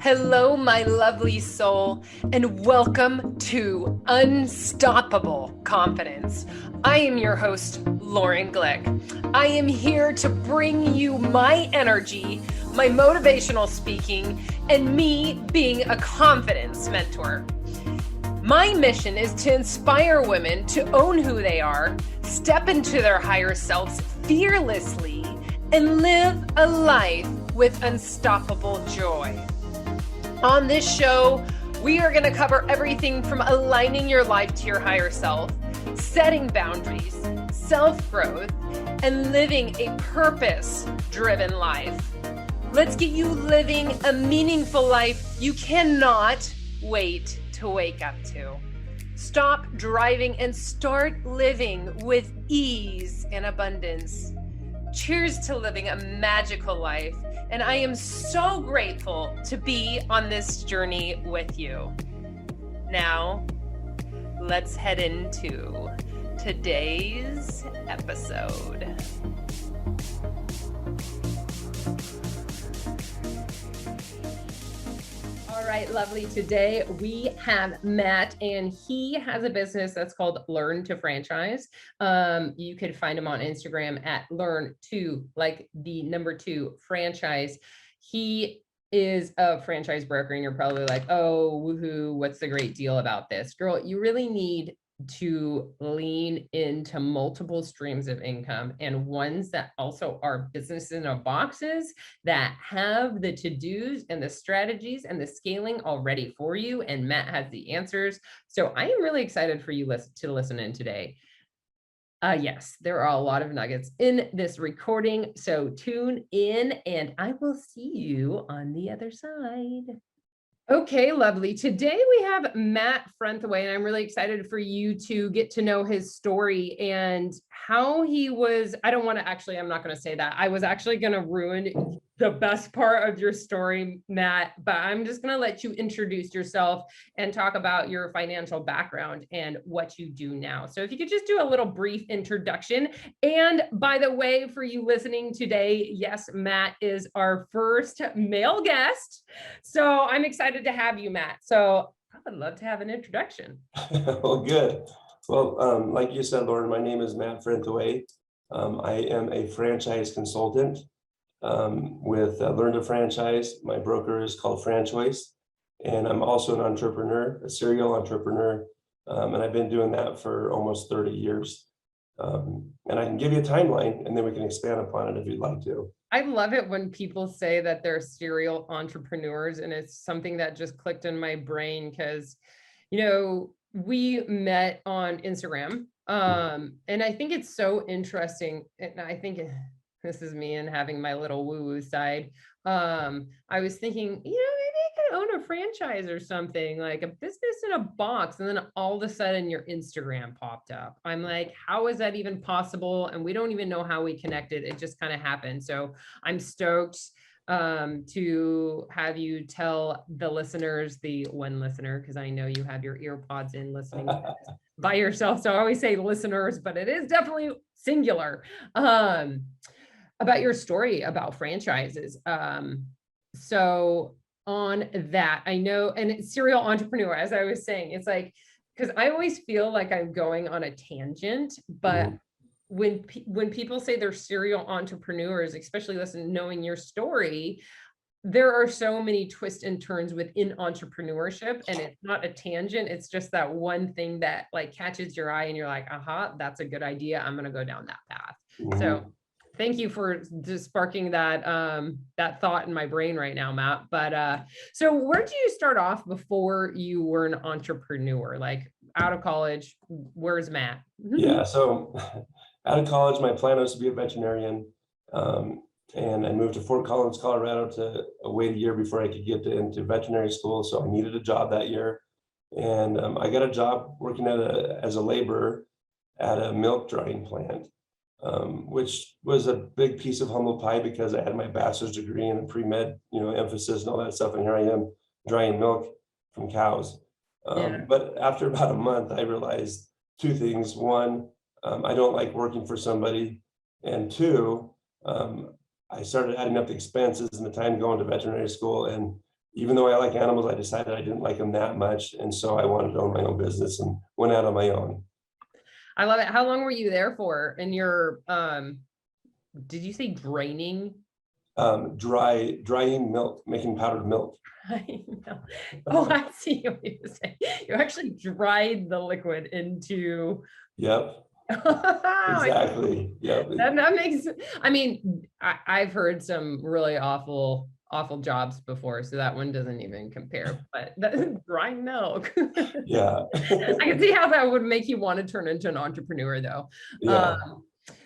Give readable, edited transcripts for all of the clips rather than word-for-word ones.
Hello, my lovely soul, and welcome to Unstoppable Confidence. I am your host, Lauren Glick. I am here to bring you my energy, my motivational speaking, and me being a confidence mentor. My mission is to inspire women to own who they are, step into their higher selves fearlessly, and live a life with unstoppable joy. On this show, we are going to cover everything from aligning your life to your higher self, setting boundaries, self-growth, and living a purpose-driven life. Let's get you living a meaningful life you cannot wait to wake up to. Stop driving and start living with ease and abundance. Cheers to living a magical life. And I am so grateful to be on this journey with you. Now, let's head into today's episode. All right, lovely. Today we have Matt, and he has a business that's called Learn to Franchise. You could find him on Instagram at learn2, like the number 2 franchise. He is a franchise broker, and you're probably like, oh, woohoo, what's the great deal about this? Girl, you really need to lean into multiple streams of income, and ones that also are businesses in a boxes that have the to-dos and the strategies and the scaling already for you. And Matt has the answers. So I am really excited for you to listen in today. Yes, there are a lot of nuggets in this recording. So tune in and I will see you on the other side. Okay, lovely. Today we have Matt Frentheway, and I'm really excited for you to get to know his story and how he was. I'm not going to say that. I was actually going to ruin the best part of your story, Matt, but I'm just going to let you introduce yourself and talk about your financial background and what you do now. So if you could just do a little brief introduction. And by the way, for you listening today, yes, Matt is our first male guest. So I'm excited to have you, Matt. So I would love to have an introduction. Well, good. Well, like you said, Lauren, my name is Matt Frentheway. I am a franchise consultant with Learn to Franchise. My broker is called Frentheway, and I'm also an entrepreneur, a serial entrepreneur, and I've been doing that for almost 30 years. And I can give you a timeline, and then we can expand upon it if you'd like to. I love it when people say that they're serial entrepreneurs, and it's something that just clicked in my brain because, we met on Instagram, and I think it's so interesting. And I think this is me and having my little woo-woo side. I was thinking, maybe I could own a franchise or something, like a business in a box. And then all of a sudden your Instagram popped up. I'm like, how is that even possible? And we don't even know how we connected. It just kind of happened. So I'm stoked to have you tell the listeners, the one listener, because I know you have your ear pods in listening by yourself. So I always say listeners, but it is definitely singular. About your story about franchises. So on that, I know, and it's serial entrepreneur, as I was saying, it's like, because I always feel like I'm going on a tangent, but when people say they're serial entrepreneurs, especially knowing your story, there are so many twists and turns within entrepreneurship, and it's not a tangent. It's just that one thing that like catches your eye and you're like, aha, that's a good idea. I'm going to go down that path. So thank you for just sparking that that thought in my brain right now, Matt. But so where did you start off before you were an entrepreneur? Like out of college, where's Matt? Yeah, so out of college, my plan was to be a veterinarian. And I moved to Fort Collins, Colorado to wait a year before I could get into veterinary school. So I needed a job that year. And I got a job working as a laborer at a milk drying plant. Which was a big piece of humble pie because I had my bachelor's degree and a pre-med, emphasis and all that stuff. And here I am drying milk from cows. But after about a month, I realized two things. One, I don't like working for somebody. And two, I started adding up the expenses and the time going to veterinary school. And even though I like animals, I decided I didn't like them that much. And so I wanted to own my own business and went out on my own. I love it. How long were you there for? And your, did you say draining? Drying milk, making powdered milk. I know. Oh, I see what you were saying. You actually dried the liquid into. Yep, exactly. Yep. That makes, I mean, I've heard some really awful jobs before, so that one doesn't even compare, but dry milk. Yeah. I can see how that would make you want to turn into an entrepreneur though. Yeah.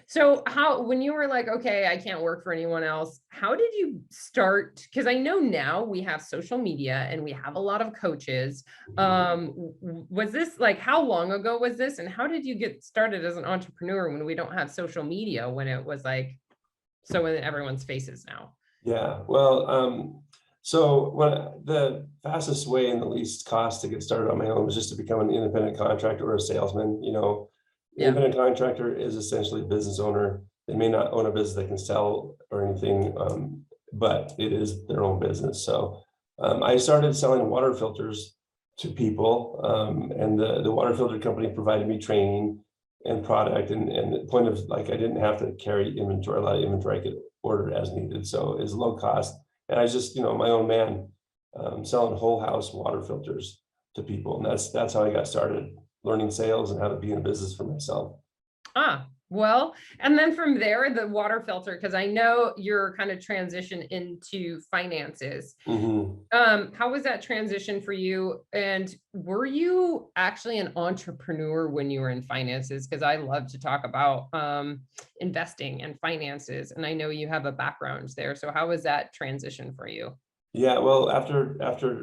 So when you were like, okay, I can't work for anyone else, how did you start? Because I know now we have social media and we have a lot of coaches. Was this like, how long ago was this? And how did you get started as an entrepreneur when we don't have social media, when it was like, so in everyone's faces now? Yeah, well, so the fastest way and the least cost to get started on my own was just to become an independent contractor or a salesman. Independent contractor is essentially a business owner. They may not own a business they can sell or anything, but it is their own business. So I started selling water filters to people, and the water filter company provided me training and product, and the point of, like, I didn't have to carry inventory, a lot of inventory I could order as needed. So it's low cost. And I just, my own man, selling whole house water filters to people. And that's how I got started learning sales and how to be in a business for myself. Well, and then from there, the water filter, because I know you're kind of transition into finances. How was that transition for you? And were you actually an entrepreneur when you were in finances? Because I love to talk about investing and finances, and I know you have a background there. So how was that transition for you? Yeah, well, after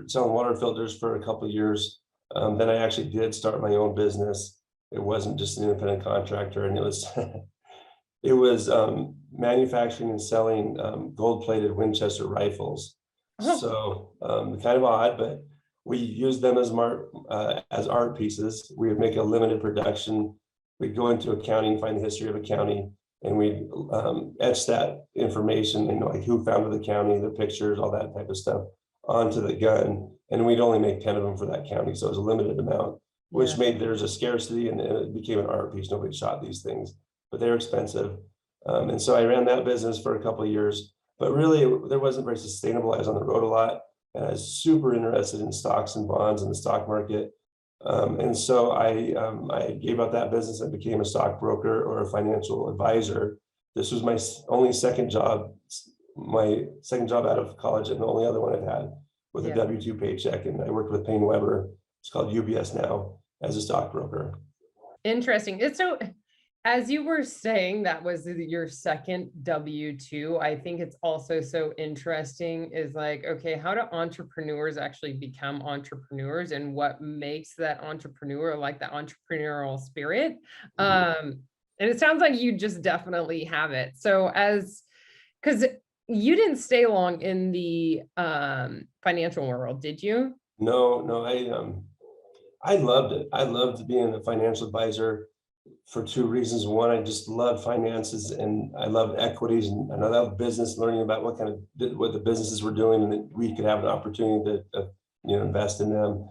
selling water filters for a couple of years, then I actually did start my own business. It wasn't just an independent contractor, and it was it was manufacturing and selling gold-plated Winchester rifles. So kind of odd, but we used them as art pieces. We would make a limited production. We'd go into a county and find the history of a county, and we'd etch that information, like who founded the county, the pictures, all that type of stuff onto the gun. And we'd only make 10 of them for that county. So it was a limited amount, which made there's a scarcity, and it became an art piece. Nobody shot these things, but they're expensive. And so I ran that business for a couple of years, but really there wasn't very sustainable. I was on the road a lot, and I was super interested in stocks and bonds and the stock market. And so I gave up that business and became a stockbroker or a financial advisor. This was my only second job out of college, and the only other one I've had, with a W-2 paycheck. And I worked with Payne Weber. It's called UBS now, as a stockbroker. Interesting. It's so, as you were saying, that was your second W-2. I think it's also so interesting is like, okay, how do entrepreneurs actually become entrepreneurs, and what makes that entrepreneur, like the entrepreneurial spirit? And it sounds like you just definitely have it. So because you didn't stay long in the financial world, did you? No, I loved it. I loved being a financial advisor for two reasons. One, I just love finances, and I love equities, and I love business, learning about what the businesses were doing, and that we could have an opportunity to invest in them.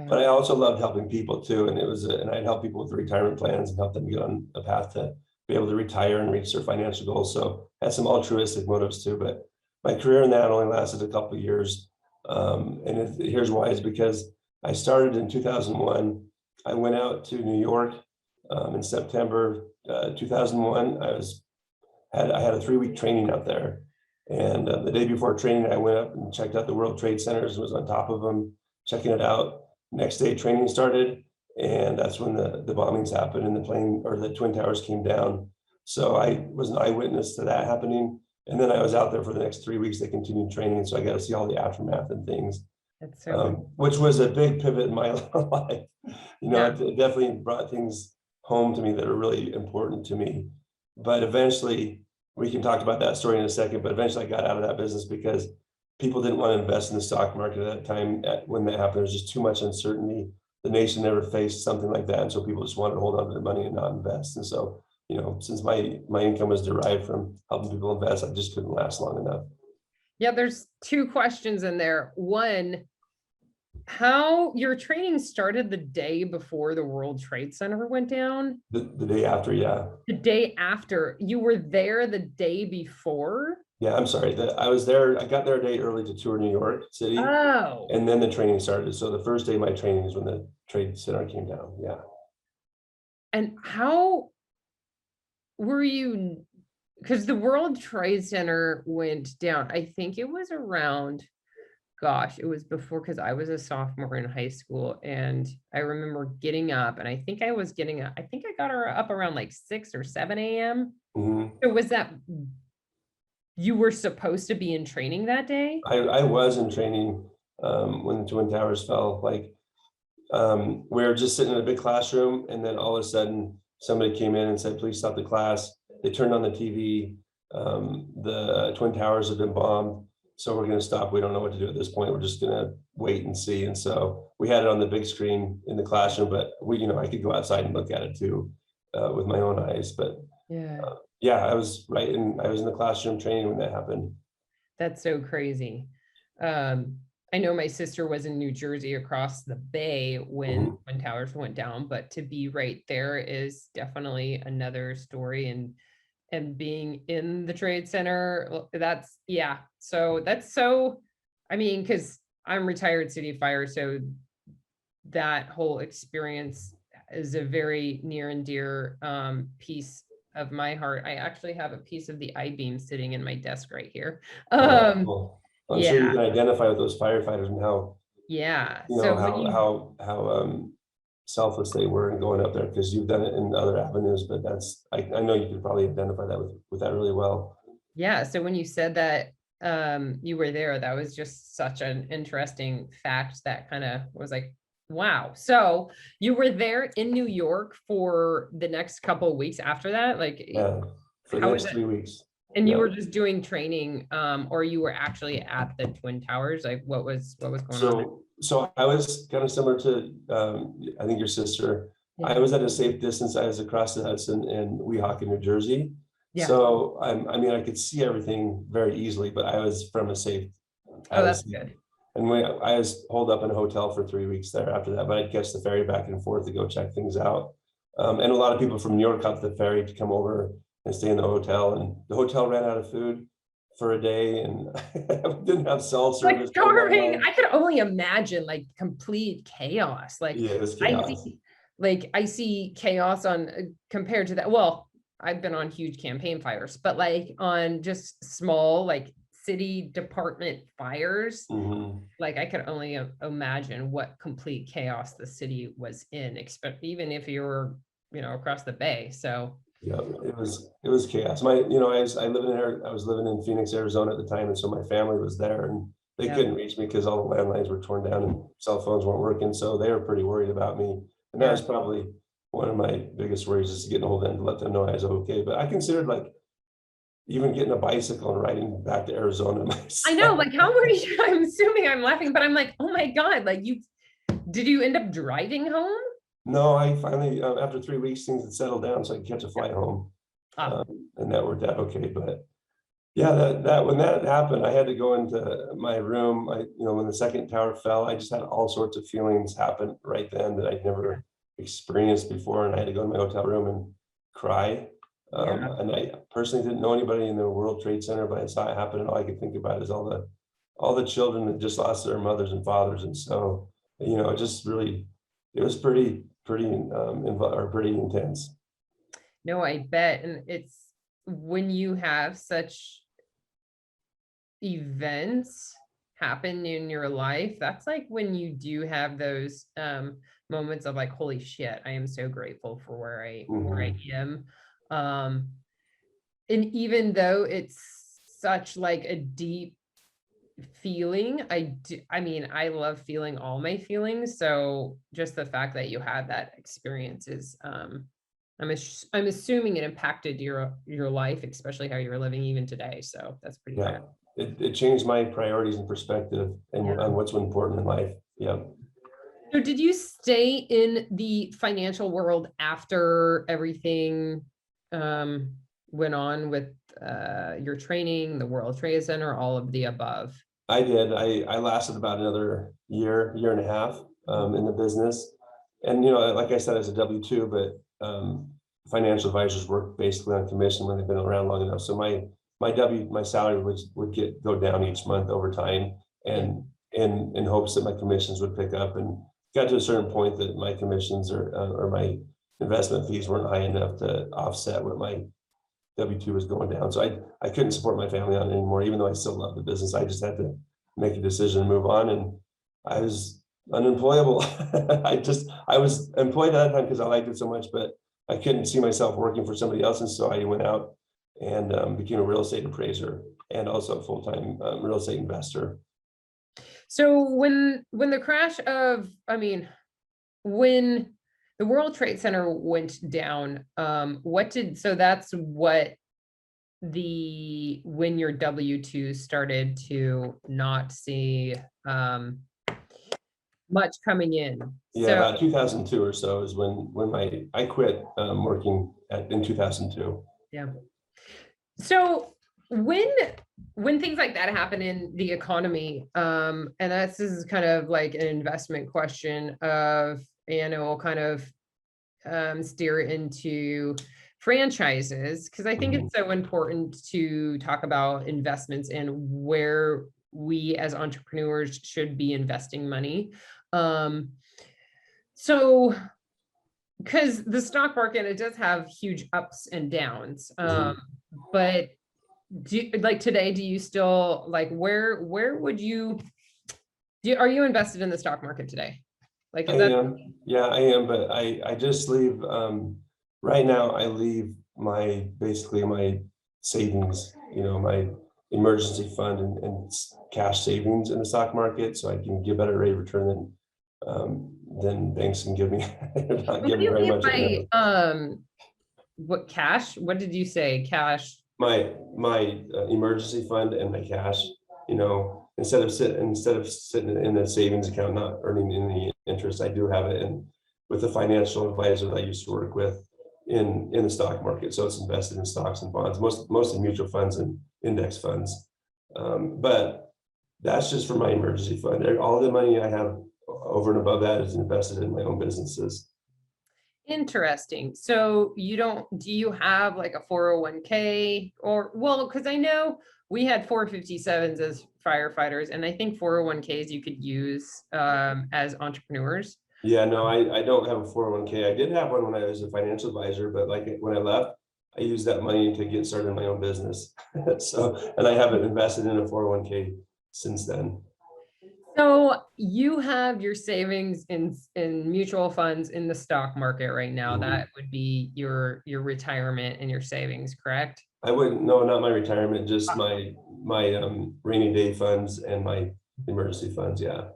But I also loved helping people too, and and I'd help people with retirement plans and help them get on a path to be able to retire and reach their financial goals. So I had some altruistic motives too, but my career in that only lasted a couple of years. And here's why: is because I started in 2001. I went out to New York in September 2001. I had a 3-week training out there, and the day before training, I went up and checked out the World Trade Centers and was on top of them, checking it out. Next day, training started, and that's when the bombings happened and the Twin Towers came down. So I was an eyewitness to that happening. And then I was out there for the next 3 weeks. They continued training, so I got to see all the aftermath and things. That's so which was a big pivot in my life. It definitely brought things home to me that are really important to me. But eventually, we can talk about that story in a second, but eventually I got out of that business because people didn't want to invest in the stock market at that time. When that happened, there was just too much uncertainty. The nation never faced something like that, and so people just wanted to hold on to their money and not invest. And so, since my income was derived from helping people invest, I just couldn't last long enough. Yeah, there's two questions in there. One, how your training started the day before the World Trade Center went down? The day after, yeah. The day after? You were there the day before? Yeah, I'm sorry, I was there, I got there a day early to tour New York City, Oh, and then the training started. So the first day of my training is when the Trade Center came down, yeah. and how were you? Because the World Trade Center went down. I think it was around, gosh, it was before, because I was a sophomore in high school, and I remember getting up, and I think I was getting up, I think I got her up around like 6 or 7 a.m. Mhm. So was that you were supposed to be in training that day? I was in training when the Twin Towers fell. Like we were just sitting in a big classroom, and then all of a sudden somebody came in and said, "Please stop the class." They turned on the TV. The Twin Towers have been bombed, so we're going to stop. We don't know what to do at this point. We're just going to wait and see. And so we had it on the big screen in the classroom, but I could go outside and look at it too with my own eyes. But Yeah, yeah, I was I was in the classroom training when that happened. that's so crazy. I know my sister was in New Jersey across the bay when Mhm. Twin Towers went down, but to be right there is definitely another story. And being in the trade center, that's, yeah, so that's so, I mean, because I'm retired city fire, so that whole experience is a very near and dear piece of my heart. I actually have a piece of the I-beam sitting in my desk right here. Oh, that's um cool. I'm sure you yeah, can identify with those firefighters and how, yeah, so when you, selfless they were in going up there, because you've done it in other avenues, but I know you could probably identify that with that really well. yeah, so when you said that you were there, that was just such an interesting fact that kind of was like, wow. So you were there in New York for the next couple of weeks after that, like Yeah, for the how was next it? 3 weeks. And you Yeah. were just doing training, or you were actually at the Twin Towers? Like what was going on there? So I was kind of similar to I think your sister. Yeah. I was at a safe distance. I was across the Hudson in Weehawken, New Jersey. Yeah. So I mean, I could see everything very easily, but I was from a safe Oh, out of that's sea. good. And I was holed up in a hotel for 3 weeks there after that, but I'd catch the ferry back and forth to go check things out. And a lot of people from New York got the ferry to come over and stay in the hotel. And the hotel ran out of food for a day, and didn't have cell Like service. starving, I could only imagine like complete chaos. Like Yeah, it was I chaos. see, I see chaos on compared to that. Well, I've been on huge campaign fires, but like on just small like city department fires, Mhm. like I could only imagine what complete chaos the city was in, expect even if you were, across the bay. So Yeah, it was chaos. I was living in Phoenix, Arizona at the time, and so my family was there, and they yeah, couldn't reach me because all the landlines were torn down and cell phones weren't working. So they were pretty worried about me, and that yeah. was probably one of my biggest worries, is getting a hold of them to let them know I was okay. But I considered like even getting a bicycle and riding back to Arizona I know, myself. like how were you? I'm assuming I'm laughing, but I'm like, oh my God, like did you end up driving home? No, I finally, after 3 weeks, things had settled down, so I could catch a flight home, Ah, and that worked out okay. But yeah, that when that happened, I had to go into my room. When the second tower fell, I just had all sorts of feelings happen right then that I'd never experienced before, and I had to go to my hotel room and cry. yeah. And I personally didn't know anybody in the World Trade Center, but I saw it happen, and all I could think about is all the children that just lost their mothers and fathers, and so it just really, it was pretty intense. No, I bet. And it's when you have such events happen in your life, that's like when you do have those moments of like, holy shit, I am so grateful for where I Mhm. am. Um, and even though it's such like a deep feeling, I mean, I love feeling all my feelings. So just the fact that you had that experience is I'm assuming it impacted your life, especially how you're living even today. So that's pretty Yeah, bad. it changed my priorities and perspective and Yeah. on what's important in life. Yeah. So did you stay in the financial world after everything um went on with your training, the World Trade Center, all of the above? I did. I lasted about another year and a half in the business. And, like I said, as a W-2, but financial advisors work basically on commission when they've been around long enough. So my salary would go down each month over time, and in hopes that my commissions would pick up, and got to a certain point that my commissions or my investment fees weren't high enough to offset what my W-2 was going down. So I couldn't support my family on it anymore, even though I still love the business. I just had to make a decision and move on. And I was unemployable. I was employed at that time because I liked it so much, but I couldn't see myself working for somebody else. And so I went out and became a real estate appraiser and also a full-time real estate investor. So when the crash of, when the World Trade Center went down, so that's what when your W-2 started to not see much coming in. Yeah, about 2002 or so is when I quit working in 2002. Yeah. So when things like that happen in the economy, and this is kind of like an investment question of, and it will kind of steer into franchises, because I think it's so important to talk about investments and where we as entrepreneurs should be investing money. So because the stock market, it does have huge ups and downs, but today, do you still where would you are you invested in the stock market today? I am. Yeah, I am, but I just leave right now. I leave basically my savings, my emergency fund and cash savings in the stock market, so I can get better rate of return than banks can give me. Not What do giving you very mean much. by what cash? What did you say? Cash? My emergency fund and my cash. Instead of sitting in a savings account not earning any interest, I do have it with a financial advisor that I used to work with in the stock market. So it's invested in stocks and bonds, mostly mutual funds and index funds. But that's just for my emergency fund. All the money I have over and above that is invested in my own businesses. Interesting. So do you have like a 401k because I know we had 457s as firefighters, and I think 401ks you could use as entrepreneurs. Yeah, no, I don't have a 401k. I did have one when I was a financial advisor, but when I left, I used that money to get started in my own business. And I haven't invested in a 401k since then. So you have your savings in mutual funds in the stock market right now. That would be your retirement and your savings, correct? I wouldn't, no, not my retirement, just my rainy day funds and my emergency funds. Yeah.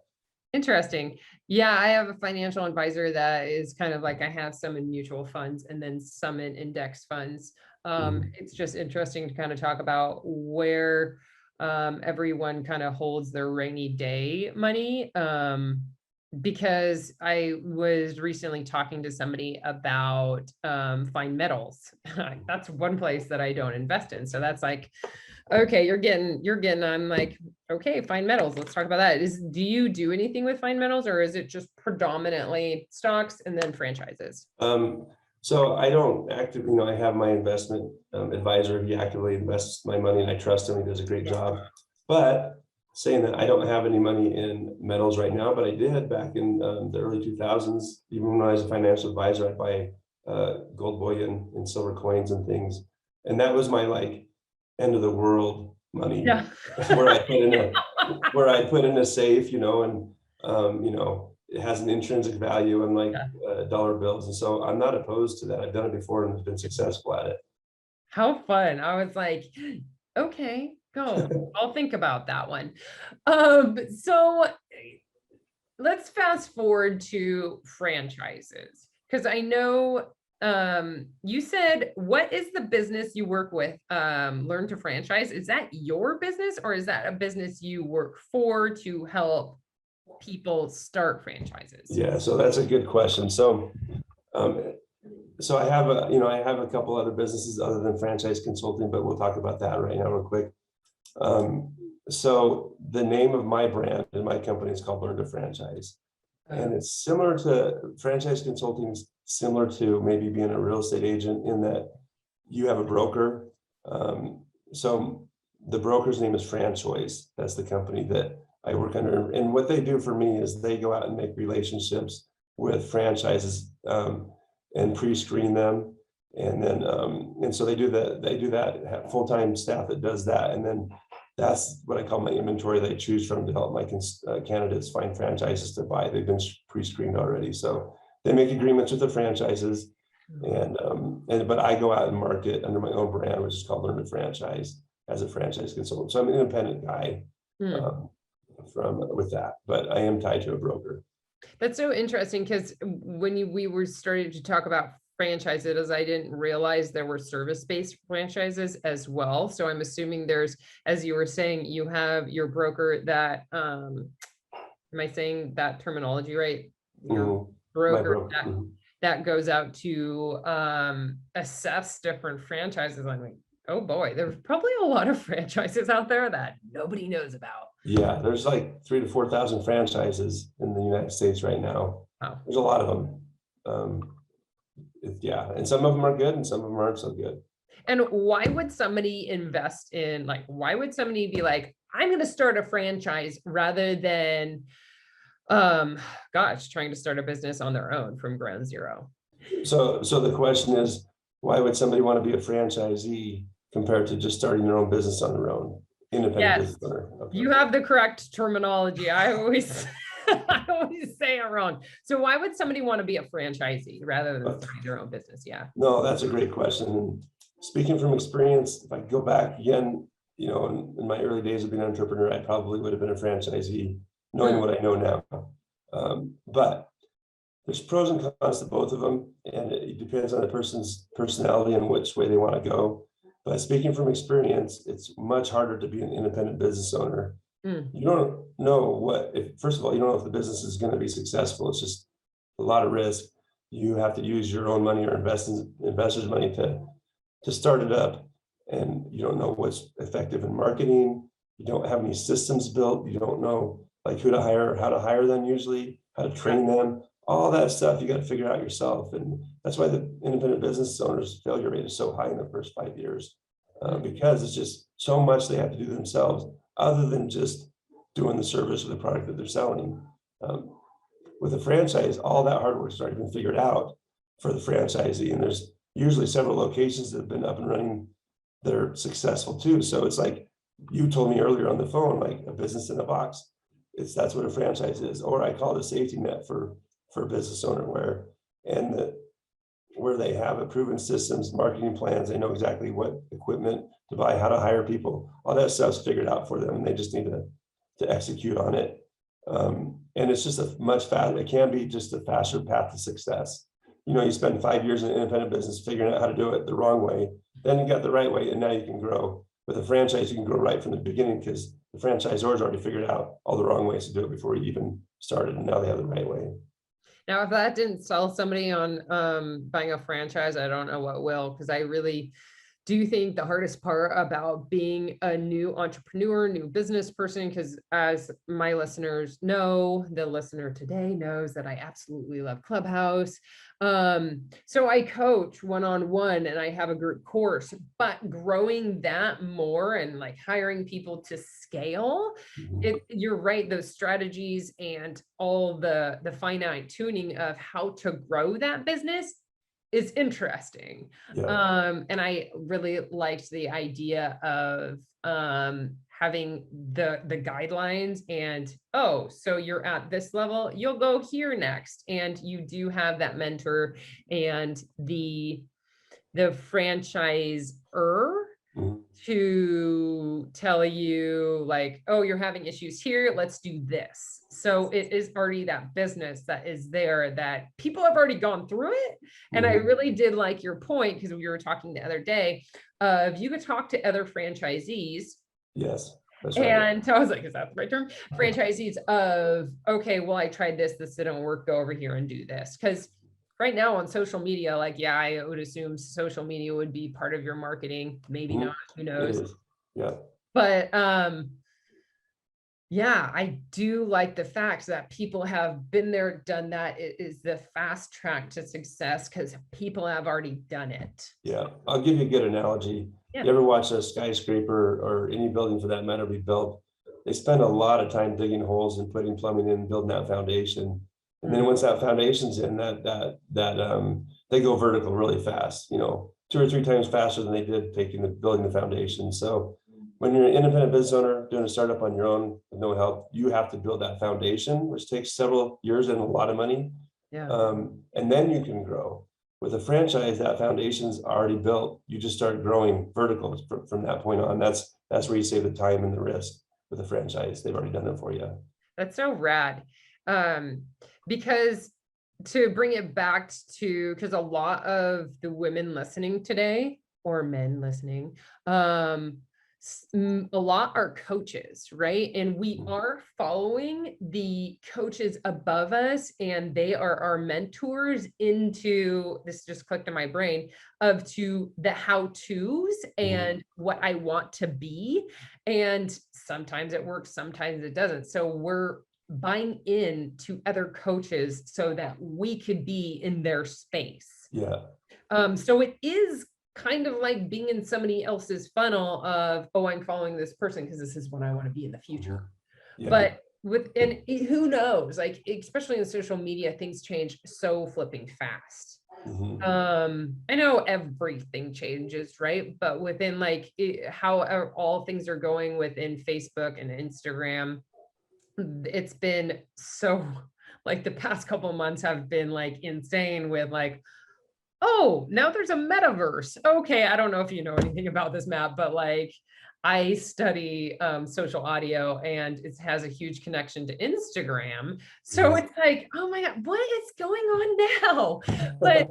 Interesting. Yeah, I have a financial advisor that is kind of like, I have some in mutual funds and then some in index funds. It's just interesting to kind of talk about where everyone kind of holds their rainy day money. Because I was recently talking to somebody about fine metals. That's one place that I don't invest in. So that's like, okay, you're getting, I'm like, okay, fine metals. Let's talk about that. Do you do anything with fine metals, or is it just predominantly stocks and then franchises? So I don't actively, I have my investment advisor. He actively invests my money and I trust him. He does a great job. But saying that, I don't have any money in metals right now, but I did back in the early 2000s. Even when I was a financial advisor, I'd buy gold bullion and silver coins and things. And that was my end of the world money. Yeah. where I put in a safe, and it has an intrinsic value and dollar bills. And so I'm not opposed to that. I've done it before and been successful at it. How fun. I was like, okay, go. I'll think about that one. So let's fast forward to franchises, because I know you said, what is the business you work with? Learn to Franchise. Is that your business, or is that a business you work for to help people start franchises? Yeah, so that's a good question. So so I have a couple other businesses other than franchise consulting, but we'll talk about that right now real quick. So the name of my brand and my company is called Learn to Franchise. And it's similar to franchise consulting, is similar to maybe being a real estate agent in that you have a broker. So the broker's name is Frentheway. That's the company that I work under. And what they do for me is they go out and make relationships with franchises and pre-screen them. And then, and so they do that, have full-time staff that does that. And then that's what I call my inventory that I choose from to help my candidates find franchises to buy. They've been pre-screened already. So they make agreements with the franchises, but I go out and market under my own brand, which is called Learn to Franchise, as a franchise consultant. So I'm an independent guy with that, but I am tied to a broker. That's so interesting, because when we were starting to talk about franchises, I didn't realize there were service-based franchises as well. So I'm assuming there's, as you were saying, you have your broker that, am I saying that terminology right? Your broker that goes out to assess different franchises. I'm like, oh boy, there's probably a lot of franchises out there that nobody knows about. Yeah, there's like 3,000 to 4,000 franchises in the United States right now. Wow. There's a lot of them. Yeah, and some of them are good and some of them aren't so good. And why would somebody invest in, like, why would somebody be like, I'm going to start a franchise rather than, trying to start a business on their own from ground zero? So the question is, why would somebody want to be a franchisee compared to just starting their own business on their own? Independent business owner. Okay. You have the correct terminology. I always say it wrong. So why would somebody want to be a franchisee rather than starting their own business? Yeah. No, that's a great question. And speaking from experience, if I go back again, in my early days of being an entrepreneur, I probably would have been a franchisee, knowing what I know now. But there's pros and cons to both of them, and it depends on the person's personality and which way they want to go. But speaking from experience, it's much harder to be an independent business owner. You don't know first of all, you don't know if the business is going to be successful. It's just a lot of risk. You have to use your own money or investors' money to start it up. And you don't know what's effective in marketing. You don't have any systems built. You don't know like who to hire, how to hire them usually, how to train them, all that stuff you got to figure out yourself. And that's why the independent business owners' failure rate is so high in the first 5 years, because it's just so much they have to do themselves other than just doing the service or the product that they're selling. With a franchise, all that hard work has already been figured out for the franchisee. And there's usually several locations that have been up and running that are successful too. So it's like you told me earlier on the phone, like a business in a box. That's what a franchise is, or I call it a safety net for a business owner, where they have a proven systems, marketing plans. They know exactly what equipment to buy, how to hire people. All that stuff's figured out for them, and they just need to execute on it. And it's just it can be just a faster path to success. You spend 5 years in an independent business figuring out how to do it the wrong way, then you got the right way, and now you can grow. With a franchise, you can grow right from the beginning because the franchisor's already figured out all the wrong ways to do it before you even started, and now they have the right way. Now, if that didn't sell somebody on buying a franchise, I don't know what will, because I really do think the hardest part about being a new entrepreneur, new business person, because as my listeners know, the listener today knows that I absolutely love Clubhouse. So I coach one-on-one and I have a group course, but growing that more and like hiring people to scale, you're right, those strategies and all the finite tuning of how to grow that business is interesting. Yeah. And I really liked the idea of having the guidelines and, oh, so you're at this level, you'll go here next. And you do have that mentor and the franchisor to tell you like, oh, you're having issues here, let's do this. So it is already that business that is there that people have already gone through it. And I really did like your point, because we were talking the other day of you could talk to other franchisees. Yes. That's right. And so I was like, is that the right term? Franchisees of, okay, well, I tried this didn't work, go over here and do this. Because right now on social media, like, yeah, I would assume social media would be part of your marketing. Maybe not, who It knows? is. Yeah. But yeah, I do like the fact that people have been there, done that. It is the fast track to success because people have already done it. Yeah. I'll give you a good analogy. Yeah. You ever watch a skyscraper or any building for that matter be built? They spend a lot of time digging holes and putting plumbing in, building that foundation. And then once that foundation's in, they go vertical really fast, 2 or 3 times faster than they did building the foundation. So when you're an independent business owner doing a startup on your own with no help, you have to build that foundation, which takes several years and a lot of money. Yeah. And then you can grow. With a franchise, that foundation's already built. You just start growing vertical from that point on. That's where you save the time and the risk with a franchise. They've already done it for you. That's so rad. Because to bring it back to, because a lot of the women listening today, or men listening, a lot are coaches, right? And we are following the coaches above us, and they are our mentors into, this just clicked in my brain, to the how-tos and what I want to be. And sometimes it works, sometimes it doesn't. So we're buying in to other coaches so that we could be in their space. Yeah. So it is kind of like being in somebody else's funnel of, oh, I'm following this person because this is what I want to be in the future. Yeah. But who knows, like, especially in social media, things change so flipping fast. I know everything changes, right? But within how all things are going within Facebook and Instagram, it's been so, like, the past couple of months have been like insane with like, oh, now there's a metaverse. Okay, I don't know if you know anything about this, Matt, but like, I study social audio, and it has a huge connection to Instagram. So it's like, oh my God, what is going on now? But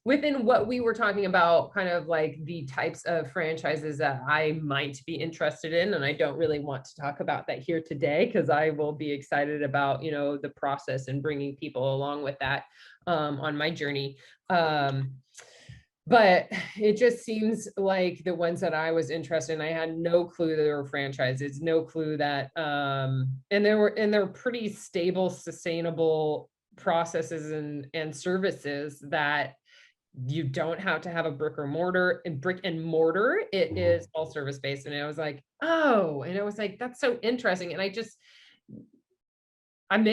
within what we were talking about, kind of like the types of franchises that I might be interested in, and I don't really want to talk about that here today because I will be excited about, the process and bringing people along with that on my journey. But it just seems like the ones that I was interested in, I had no clue there were franchises, no clue that, and they're pretty stable, sustainable processes and services that you don't have to have a brick and mortar. It is all service based. And I was like, oh, and I was like, that's so interesting. And I'm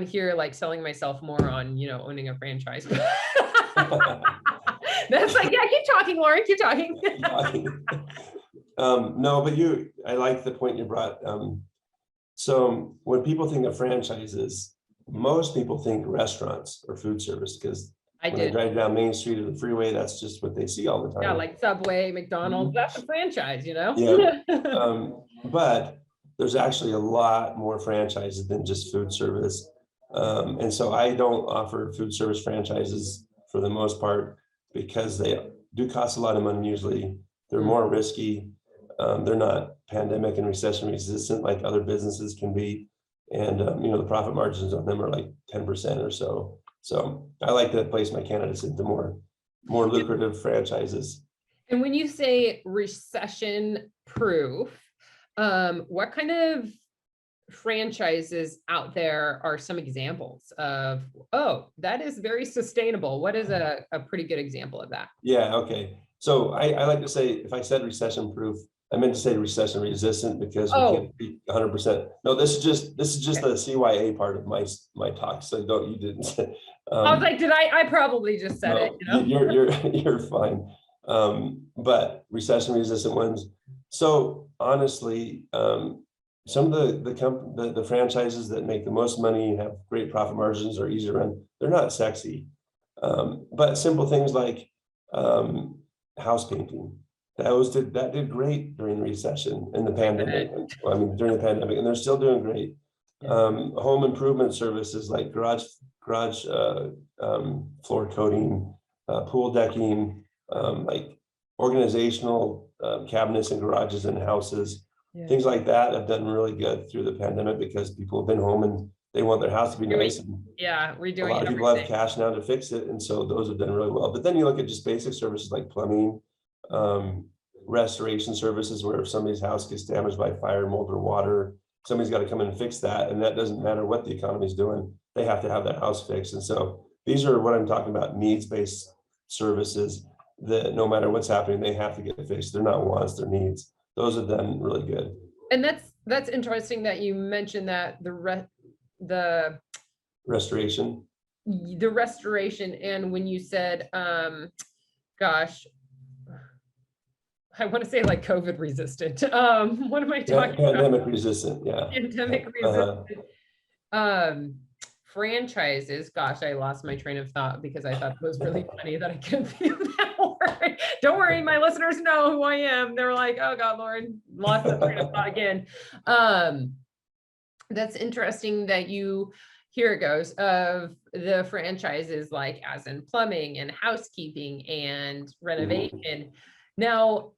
here like selling myself more on, owning a franchise. That's like, yeah, keep talking, Lauren, keep talking. No, but I like the point you brought. So when people think of franchises, most people think restaurants or food service, because when they drive down Main Street or the freeway, that's just what they see all the time. Yeah, like Subway, McDonald's, that's a franchise, Yeah. But there's actually a lot more franchises than just food service. And so I don't offer food service franchises for the most part, because they do cost a lot of money usually. They're more risky. They're not pandemic and recession resistant like other businesses can be. And the profit margins on them are like 10% or so. So I like to place my candidates into more lucrative franchises. And when you say recession proof, what kind of franchises out there are some examples of, oh, that is very sustainable? What is a pretty good example of that? Yeah, okay. So I like to say, if I said recession proof, I meant to say recession resistant, because we can't be 100%. No, this is just the CYA part of my talk. So you didn't say. I was like, I probably just said it. You're fine. But recession resistant ones. So honestly, some of the franchises that make the most money, have great profit margins, are easy to run. They're not sexy, but simple things like house painting. That did great during the recession and the pandemic. I mean, during the pandemic, and they're still doing great. Home improvement services like garage floor coating, pool decking, like organizational cabinets and garages and houses. Things like that have done really good through the pandemic, because people have been home and they want their house to be nice. And yeah, a redoing lot of people have everything. cash now to fix it, and so those have done really well. But then you look at just basic services like plumbing, restoration services, where if somebody's house gets damaged by fire, mold, or water, somebody's got to come in and fix that, and that doesn't matter what the economy is doing, they have to have their house fixed. And so these are what I'm talking about, needs-based services that no matter what's happening, they have to get fixed. They're not wants, they're needs. Those have done really good. And that's interesting that you mentioned that the Restoration. And when you said, gosh, I want to say like COVID resistant. What am I talking about? Pandemic resistant, yeah. Pandemic resistant. Franchises. Gosh, I lost my train of thought because I thought it was really funny that I couldn't think of that word. Don't worry, my listeners know who I am. They're like, oh God, Lauren, lost the train of thought again. That's interesting that here it goes, of the franchises, like as in plumbing and housekeeping and renovation. Now,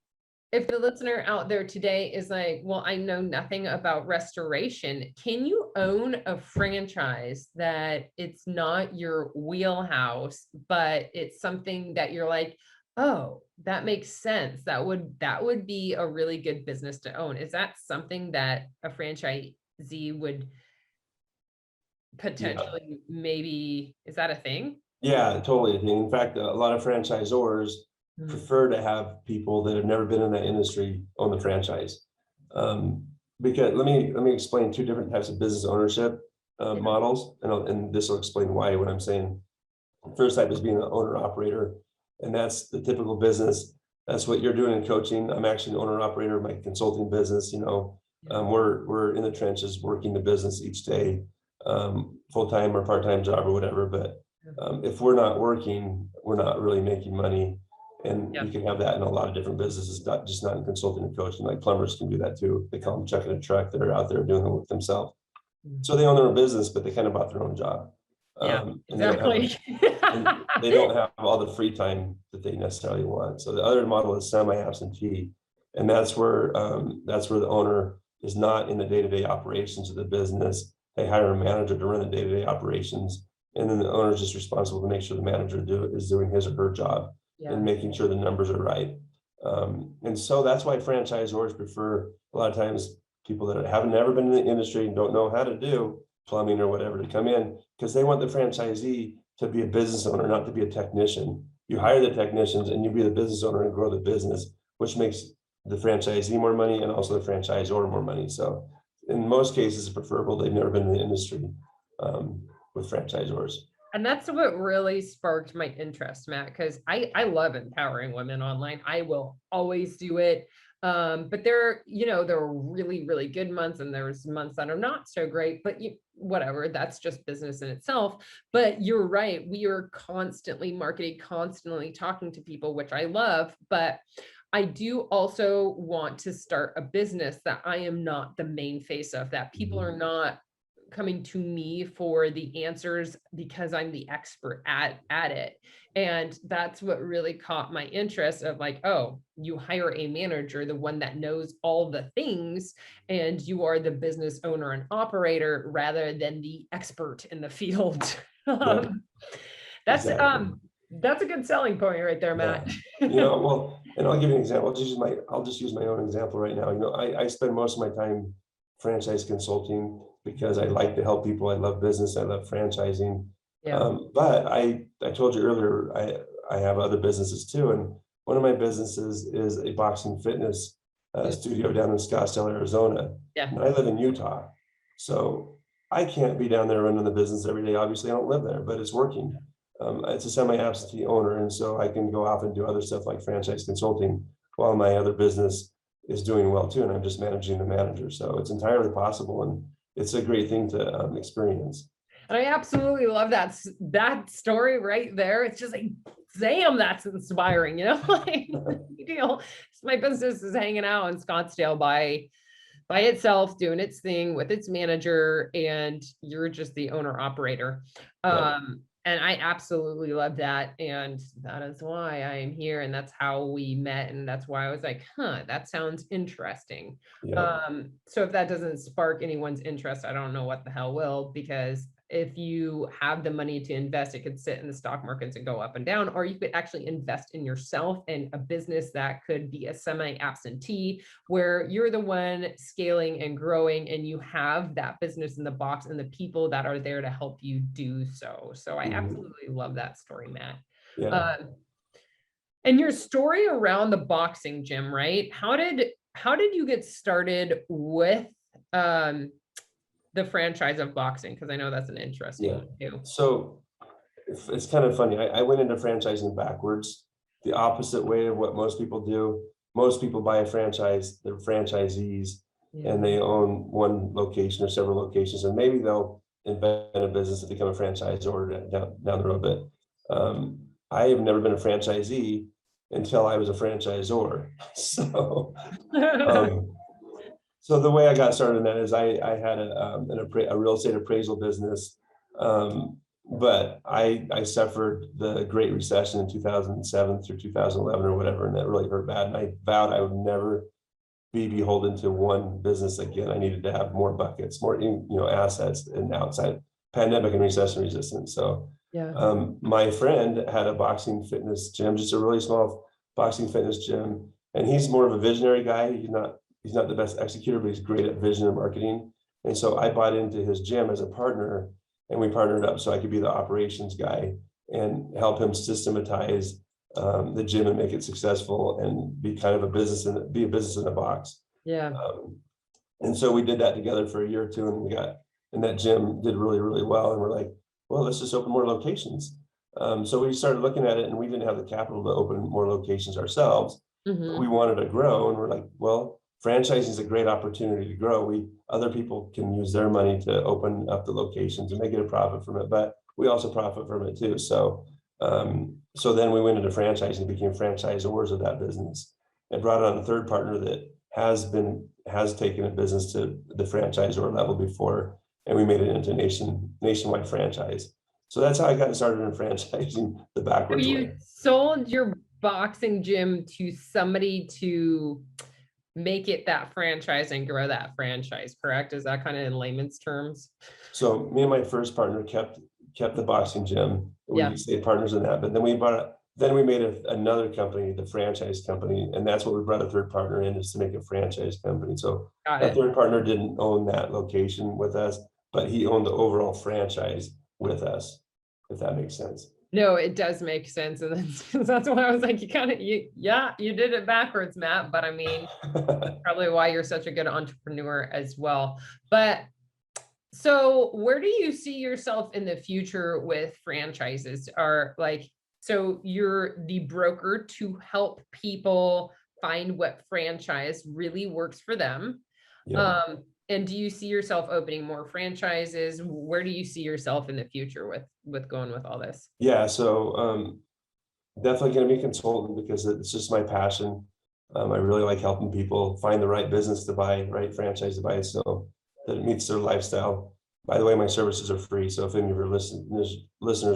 if the listener out there today is like, well, I know nothing about restoration, can you own a franchise that it's not your wheelhouse, but it's something that you're like, oh, that makes sense. That would be a really good business to own. Is that something that a franchisee would potentially, maybe, is that a thing? Yeah, totally a thing. In fact, a lot of franchisors prefer to have people that have never been in that industry own the franchise. Because let me explain two different types of business ownership models, and this will explain why what I'm saying. First type is being an owner operator, and that's the typical business. That's what you're doing in coaching. I'm actually an owner operator of my consulting business. We're in the trenches working the business each day, full-time or part-time job or whatever. But if we're not working, we're not really making money. And you can have that in a lot of different businesses, not in consulting and coaching. Like plumbers can do that too. They call them chucking a truck. They're out there doing the work themselves. So they own their own business, but they kind of bought their own job. Exactly. And they don't have all the free time that they necessarily want. So the other model is semi-absentee, and that's where the owner is not in the day-to-day operations of the business. They hire a manager to run the day-to-day operations, and then the owner is just responsible to make sure the manager is doing his or her job and making sure the numbers are right. And so that's why franchisors prefer a lot of times people that have never been in the industry and don't know how to do plumbing or whatever to come in, because they want the franchisee to be a business owner, not to be a technician. You hire the technicians and you be the business owner and grow the business, which makes the franchisee more money and also the franchisor more money. So in most cases, it's preferable they've never been in the industry with franchisors. And that's what really sparked my interest, Matt, because I love empowering women online. I will always do it. But there are really, really good months, and there's months that are not so great, but whatever, that's just business in itself. But you're right. We are constantly marketing, constantly talking to people, which I love, but I do also want to start a business that I am not the main face of, that people are not coming to me for the answers because I'm the expert at it. And that's what really caught my interest of like, oh, you hire a manager, the one that knows all the things, and you are the business owner and operator rather than the expert in the field. That's a good selling point right there, Matt. Well, and I'll give you an example. I'll just use my own example right now. I spend most of my time franchise consulting because I like to help people. I love business. I love franchising. But I told you earlier, I have other businesses too. And one of my businesses is a boxing fitness studio down in Scottsdale, Arizona. And I live in Utah. So I can't be down there running the business every day. Obviously, I don't live there, but it's working. It's a semi-absentee owner. And so I can go off and do other stuff like franchise consulting while my other business is doing well too. And I'm just managing the manager. So it's entirely possible. And it's a great thing to experience. And I absolutely love that story right there. It's just like, damn, that's inspiring, like deal. My business is hanging out in Scottsdale by itself, doing its thing with its manager, and you're just the owner operator. And I absolutely love that. And that is why I am here. And that's how we met. And that's why I was like, huh, that sounds interesting. Yeah. So if that doesn't spark anyone's interest, I don't know what the hell will, because if you have the money to invest, it could sit in the stock markets and go up and down, or you could actually invest in yourself and a business that could be a semi-absentee, where you're the one scaling and growing, and you have that business in the box and the people that are there to help you do so. So I Mhm. absolutely love that story, Matt. Yeah. Um, and your story around the boxing gym, right? How did you get started with um, the franchise of boxing? Because I know that's an interesting Yeah. one too. So it's kind of funny. I went into franchising backwards, the opposite way of what most people do. Most people buy a franchise, they're franchisees, Yeah. and they own one location or several locations, and maybe they'll invent a business to become a franchisor down the road. But I have never been a franchisee until I was a franchisor. So um, so the way I got started in that is I had a real estate appraisal business, but I suffered the Great Recession in 2007 through 2011 or whatever, and that really hurt bad. And I vowed I would never be beholden to one business again. I needed to have more buckets, more assets, and outside pandemic and recession resistance. So Yeah. my friend had a boxing fitness gym, just a really small boxing fitness gym, and he's more of a visionary guy. He's not the best executor, but he's great at vision and marketing. And so I bought into his gym as a partner, and we partnered up so I could be the operations guy and help him systematize the gym and make it successful and be kind of be a business in a box. Yeah. Um, and so we did that together for a year or two, and that gym did really, really well. And we're like, well, let's just open more locations. So we started looking at it, and we didn't have the capital to open more locations ourselves, but we wanted to grow. And we're like, well, franchising is a great opportunity to grow. Other people can use their money to open up the locations and they get a profit from it, but we also profit from it too. So then we went into franchising, became franchisors of that business, and brought on a third partner that has taken a business to the franchisor level before, and we made it into nationwide franchise. So that's how I got started in franchising the So backwards you way. sold your boxing gym to somebody to make it that franchise and grow that franchise, correct? Is that kind of in layman's terms? So me and my first partner kept the boxing gym. Yeah. We stayed partners in that, but then we made another company, the franchise company, and that's what we brought a third partner in, is to make a franchise company. So Got that it. third partner didn't own that location with us, but he owned the overall franchise with us, if that makes sense. No, it does make sense. And that's why I was like, yeah, you did it backwards, Matt. But I mean, probably why you're such a good entrepreneur as well. But so where do you see yourself in the future with franchises? So you're the broker to help people find what franchise really works for them. Yeah. And do you see yourself opening more franchises? Where do you see yourself in the future with going with all this? Yeah. So definitely going to be a consultant because it's just my passion. I really like helping people find the right business to buy, right franchise to buy, so that it meets their lifestyle. By the way, my services are free, so if any of your listeners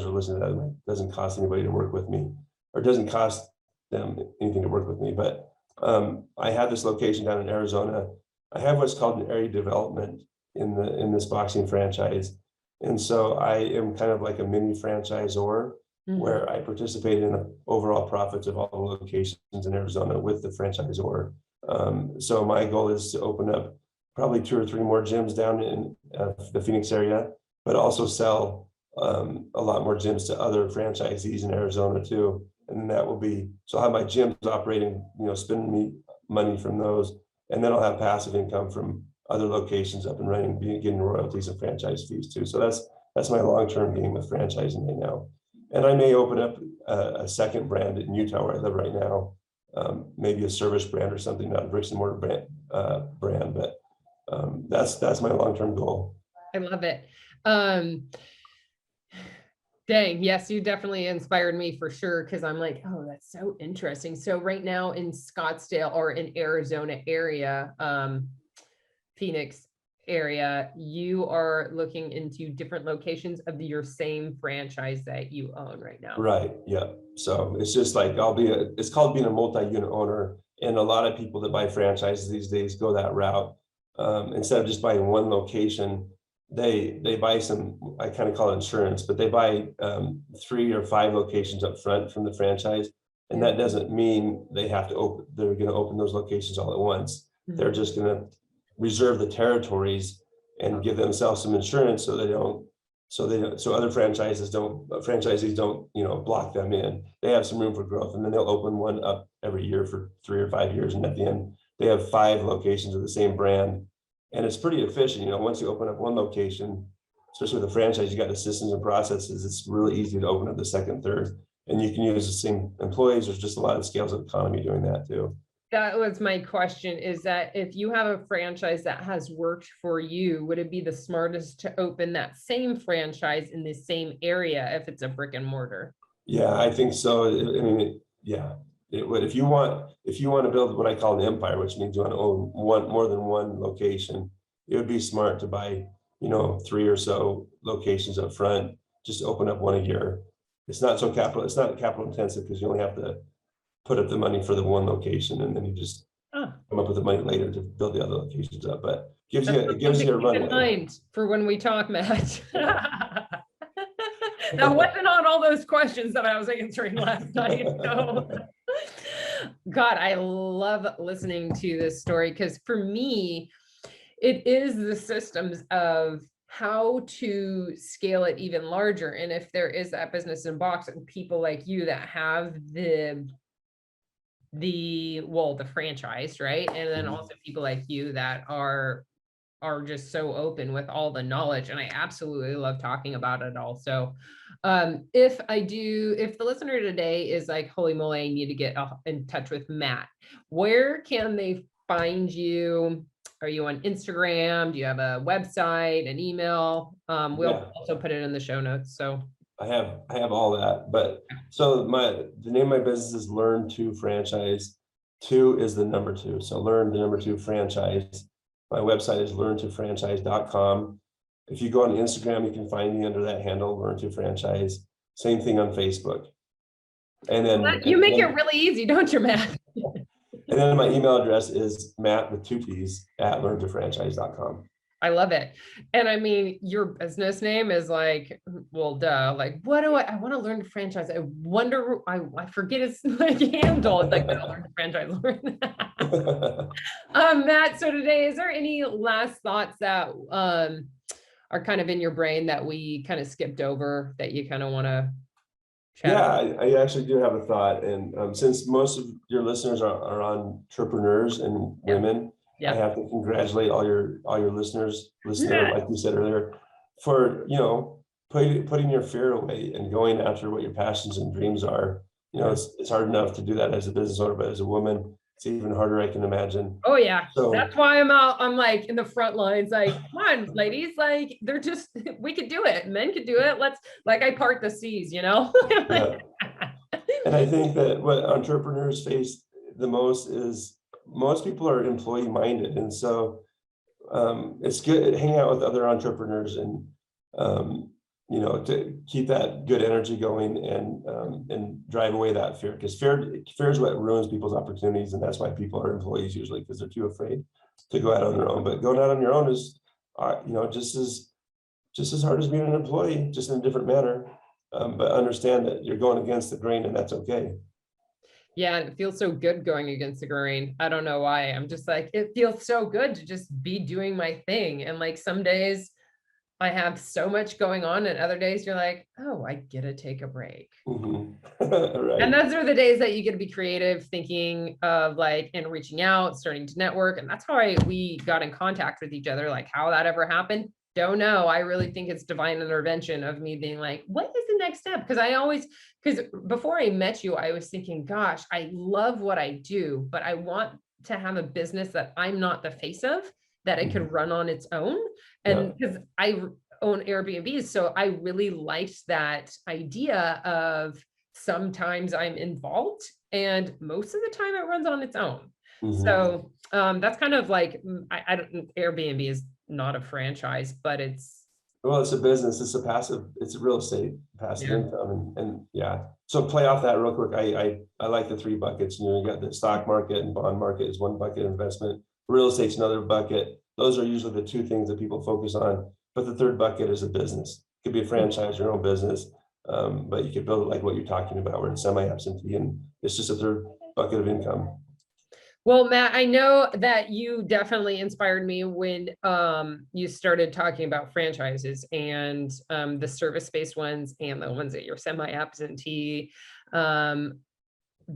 are listening to that, it doesn't cost anybody to work with me, or it doesn't cost them anything to work with me. But I have this location down in Arizona. I have what's called an area development in this boxing franchise, and so I am kind of like a mini franchisor where I participate in the overall profits of all the locations in Arizona with the franchisor. So my goal is to open up probably 2 or 3 more gyms down in the Phoenix area, but also sell a lot more gyms to other franchisees in Arizona too. And that will be, so I'll have my gyms operating, spending me money from those, and then I'll have passive income from other locations up and running, getting royalties and franchise fees too. So that's my long-term game with franchising right now. And I may open up a second brand in Utah where I live right now, maybe a service brand or something, not a bricks and mortar brand, but that's my long-term goal. I love it. Dang, yes, you definitely inspired me for sure, because I'm like, oh, that's so interesting. So right now in Scottsdale or in Arizona area, Phoenix, area, you are looking into different locations of your same franchise that you own right now. Right, yeah. So it's just like it's called being a multi-unit owner. And a lot of people that buy franchises these days go that route. Instead of just buying one location, they buy some, I kind of call it insurance, but they buy 3 or 5 locations up front from the franchise. And that doesn't mean they're going to open those locations all at once. They're just going to reserve the territories and give themselves some insurance so other franchisees don't, block them in. They have some room for growth, and then they'll open one up every year for 3 or 5 years. And at the end, they have 5 locations of the same brand. And it's pretty efficient. Once you open up one location, especially with a franchise, you got the systems and processes. It's really easy to open up the second, third, and you can use the same employees. There's just a lot of scales of economy doing that too. That was my question, is that if you have a franchise that has worked for you, would it be the smartest to open that same franchise in the same area if it's a brick and mortar? Yeah, I think so. I mean, yeah, it would. If you want to build what I call an empire, which means you want to own more than one location, it would be smart to buy, 3 or so locations up front, just open up one a year. It's not capital intensive because you only have to put up the money for the one location, and then you just come up with the money later to build the other locations up. But it gives you a runway. In mind for when we talk, Matt. That wasn't on all those questions that I was answering last night. So. God, I love listening to this story, because for me, it is the systems of how to scale it even larger. And if there is that business in box and people like you that have the franchise, right? And then also people like you that are just so open with all the knowledge. And I absolutely love talking about it also. If the listener today is like, holy moly, I need to get in touch with Matt, where can they find you? Are you on Instagram? Do you have a website, an email? We'll also put it in the show notes. So I have all that, but so the name of my business is Learn to Franchise. 2 is the number 2. So learn the number 2 franchise. My website is learntofranchise.com. If you go on Instagram, you can find me under that handle, Learn to Franchise. Same thing on Facebook. And then you make it really easy, don't you, Matt? And then my email address is Matt with 2 T's at learntofranchise.com. I love it. And I mean, your business name is like, well, duh, like, what do I want to learn to franchise? I wonder, I forget it's like handle. It's like, no, learn to franchise. Matt, so today, is there any last thoughts that are kind of in your brain that we kind of skipped over that you kind of want to chat about? I actually do have a thought. And since most of your listeners are entrepreneurs and women, I have to congratulate all your listeners, like you said earlier, for putting your fear away and going after what your passions and dreams are. It's hard enough to do that as a business owner, but as a woman, it's even harder, I can imagine. Oh yeah. So that's why I'm like in the front lines, like, come on, ladies, like we could do it. Men could do it. I part the seas, Yeah. And I think that what entrepreneurs face the most is most people are employee minded. And so it's good hanging out with other entrepreneurs and, to keep that good energy going and drive away that fear, because fear is what ruins people's opportunities. And that's why people are employees usually, because they're too afraid to go out on their own. But going out on your own is, just as hard as being an employee, just in a different manner. But understand that you're going against the grain, and that's okay. Yeah, it feels so good going against the grain. I don't know why. I'm just like, it feels so good to just be doing my thing. And like some days I have so much going on, and other days you're like, oh, I get to take a break. Right. And those are the days that you get to be creative, thinking of and reaching out, starting to network. And that's how we got in contact with each other. Like how that ever happened, don't know. I really think it's divine intervention of me being like, what is the next step? Because before I met you, I was thinking, gosh, I love what I do, but I want to have a business that I'm not the face of, that it could run on its own. And because I own Airbnbs, so I really liked that idea of sometimes I'm involved and most of the time it runs on its own. So that's kind of like, I don't, Airbnb is not a franchise, but it's Well, it's a business, it's a real estate passive Yeah. income and yeah. So play off that real quick. I like the three buckets. You got the stock market and bond market is one bucket investment. Real estate's another bucket. Those are usually the two things that people focus on. But the third bucket is a business. It could be a franchise, your own business. But you could build it like what you're talking about, where it's semi-absentee and it's just a third bucket of income. Well, Matt, I know that you definitely inspired me when you started talking about franchises and the service-based ones and the ones that you're semi-absentee,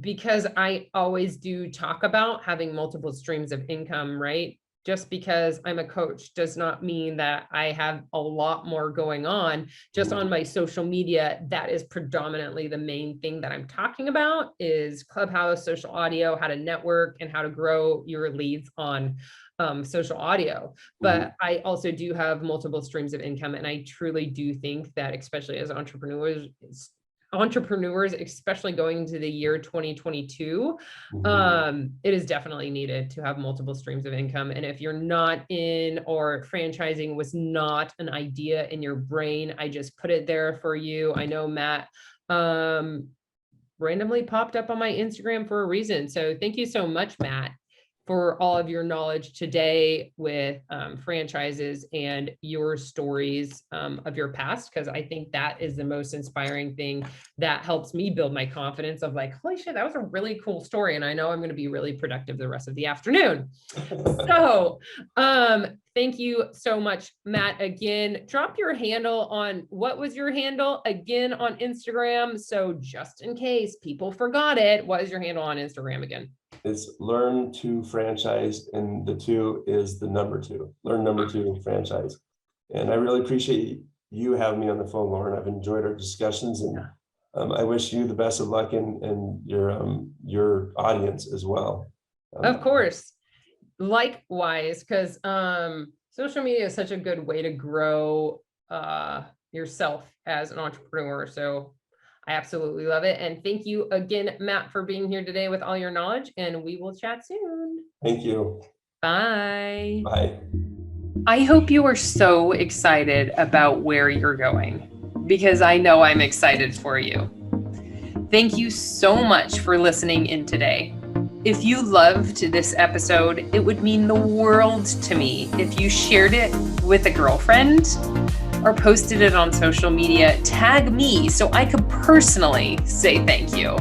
because I always do talk about having multiple streams of income, right? Just because I'm a coach does not mean that I have a lot more going on. Just on my social media, that is predominantly the main thing that I'm talking about is Clubhouse, social audio, how to network, and how to grow your leads on social audio. But I also do have multiple streams of income. And I truly do think that, especially as entrepreneurs, especially going into the year 2022, it is definitely needed to have multiple streams of income. And if you're not in, or franchising was not an idea in your brain, I just put it there for you. I know Matt randomly popped up on my Instagram for a reason. So thank you so much, Matt, for all of your knowledge today with franchises and your stories of your past, because I think that is the most inspiring thing that helps me build my confidence of like, holy shit, that was a really cool story. And I know I'm going to be really productive the rest of the afternoon. So thank you so much, Matt. Again, drop your handle on, what was your handle again on Instagram? So just in case people forgot it, what is your handle on Instagram again? It's learn to franchise, and the 2 is the number 2. Learn number 2 franchise. And I really appreciate you having me on the phone, Lauren. I've enjoyed our discussions, and I wish you the best of luck and your audience as well. Of course, likewise, because social media is such a good way to grow yourself as an entrepreneur. So I absolutely love it. And thank you again, Matt, for being here today with all your knowledge, and we will chat soon. Thank you. Bye. Bye. I hope you are so excited about where you're going, because I know I'm excited for you. Thank you so much for listening in today. If you loved this episode, it would mean the world to me if you shared it with a girlfriend or posted it on social media. Tag me so I could personally say thank you.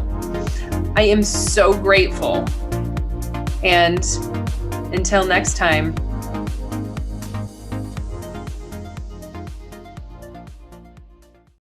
I am so grateful. And until next time,